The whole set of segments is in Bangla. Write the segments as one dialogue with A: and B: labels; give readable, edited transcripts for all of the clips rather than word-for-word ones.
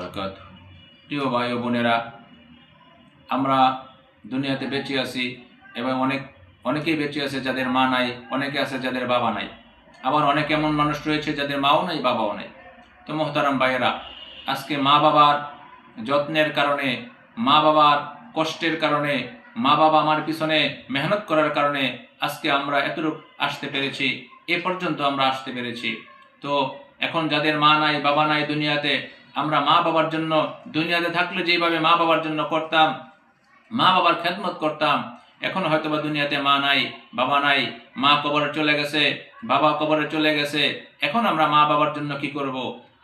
A: বারাকাতুহু। প্রিয় ভাই ও বোনেরা, আমরা দুনিয়াতে বেঁচে আছি এবং অনেকেই বেঁচে আছে যাদের মা নাই, অনেকে আছে যাদের বাবা নাই, আবার অনেক এমন মানুষ রয়েছে যাদের মাও নাই বাবাও নাই। তো মোহতারাম ভাইয়েরা, আজকে মা বাবার যত্নের কারণে, মা বাবার কষ্টের কারণে, মা বাবা আমার পিছনে মেহনত করার কারণে আজকে আমরা এতটুকু আসতে পেরেছি, এ পর্যন্ত আমরা আসতে পেরেছি। তো এখন যাদের মা নাই বাবা নাই দুনিয়াতে, আমরা মা বাবার জন্য দুনিয়াতে থাকলে যেভাবে মা বাবার জন্য করতাম, মা বাবার খেদমত করতাম, এখন হয়তোবা দুনিয়াতে মা নাই বাবা নাই, মা কবরে চলে গেছে, বাবা কবরে চলে গেছে, এখন আমরা মা বাবার জন্য কি করব?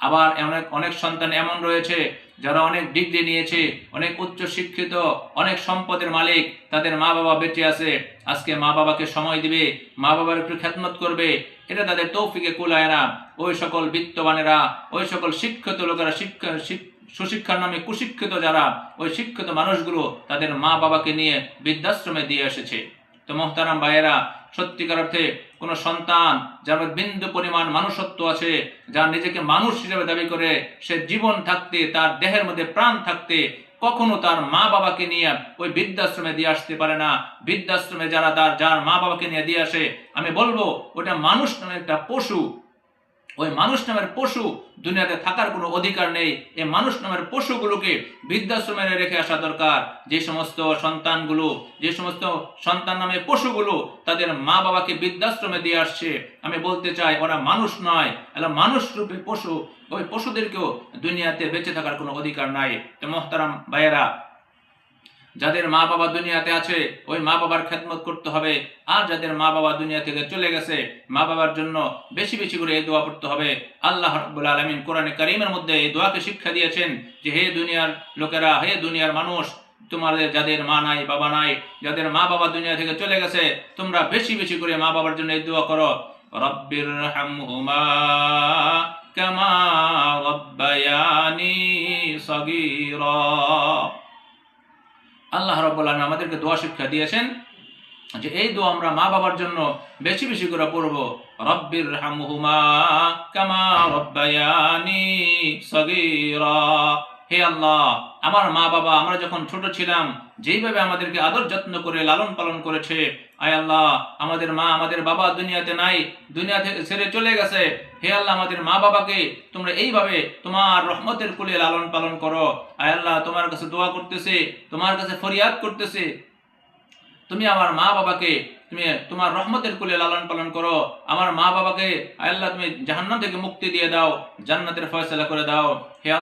A: আবার অনেক সন্তান এমন রয়েছে যারা অনেক ডিগ্রি নিয়েছে, অনেক উচ্চ শিক্ষিত, অনেক সম্পদের মালিক, তাদের মা বাবা বেঁচে আছে, আজকে মা বাবাকে সময় দিবে, মা বাবার একটু খেদমত করবে, এটা তাদের তৌফিকে কুলায় না। ওই সকল বিত্তবানেরা, ওই সকল শিক্ষিত লোকেরা, সুশিক্ষার নামে কুশিক্ষিত যারা, ওই শিক্ষিত মানুষগুলো তাদের মা বাবাকে নিয়ে বৃদ্ধাশ্রমে দিয়ে এসেছে। তো মোহতারাম ভাইয়েরা, সত্যিকার অর্থে কোনো সন্তান যার বিন্দু পরিমাণ মানুষত্ব আছে, যার নিজেকে মানুষ হিসেবে দাবি করে, সে জীবন থাকতে, তার দেহের মধ্যে প্রাণ থাকতে কখনো তার মা বাবাকে নিয়ে ওই বৃদ্ধাশ্রমে দিয়ে আসতে পারে না। বৃদ্ধাশ্রমে যার মা বাবাকে নিয়ে দিয়ে আসে, আমি বলবো ওটা মানুষ নামে একটা পশু। ওই মানুষ নামের পশু দুনিয়াতে থাকার কোনো অধিকার নেই। এই মানুষ নামের পশুগুলোকে বৃদ্ধাশ্রমে রেখে আসা দরকার। যে সমস্ত সন্তান নামে পশুগুলো তাদের মা বাবাকে বৃদ্ধাশ্রমে দিয়ে আসছে, আমি বলতে চাই ওরা মানুষ নয়, এরা মানুষ রূপে পশু। ওই পশুদেরকেও দুনিয়াতে বেঁচে থাকার কোনো অধিকার নাই। তো মোহতারাম ভাইয়েরা, যাদের মা বাবা দুনিয়াতে আছে ওই মা বাবার খেদমত করতে হবে। আর যাদের মা বাবা দুনিয়া থেকে চলে গেছে, মা বাবার জন্য বেশি বেশি করে এই দোয়া পড়তে হবে। আল্লাহ রাব্বুল আলামিন কোরআনে কারীমের মধ্যে এই দোয়াকে শিক্ষা দিয়েছেন যে, হে দুনিয়ার লোকেরা, হে দুনিয়ার মানুষ, তোমাদের যাদের মা নাই বাবা নাই, যাদের মা বাবা দুনিয়া থেকে চলে গেছে, তোমরা বেশি বেশি করে মা বাবার জন্য এই দোয়া করো। রব্বিরহামহুমা কামা রাব্বায়ানি সগীরা। আল্লাহ রাব্বুল আলামিন আমাদেরকে দোয়া শিক্ষা দিয়েছেন যে এই দোয়া আমরা মা বাবার জন্য বেশি বেশি করে পড়ব। রব্বিরহামহুমা কামা রাব্বায়ানি সগীরা। হে আল্লাহ, আমার মা বাবা আমরা যখন ছোট ছিলাম যেইভাবে আমাদেরকে আদর যত্ন করে লালন পালন করেছে, আয় আল্লাহ, আমাদের মা আমাদের বাবা দুনিয়াতে নাই, দুনিয়া থেকে ছেড়ে চলে গেছে। হে আল্লাহ, আমাদের মা বাবাকে তোমরা এইভাবে তোমার রহমতের কোলে লালন পালন করো। আয় আল্লাহ, তোমার কাছে দোয়া করতেছে, তোমার কাছে ফরিয়াদ করতেছে, তুমি আমার মা বাবাকে তুমি তোমার রহমতের কোলে লালন পালন করো। আমার মা বাবাকে আয় আল্লাহ তুমি জাহান্নাম থেকে মুক্তি দিয়ে দাও, জান্নাতের ফয়সালা করে দাও। হে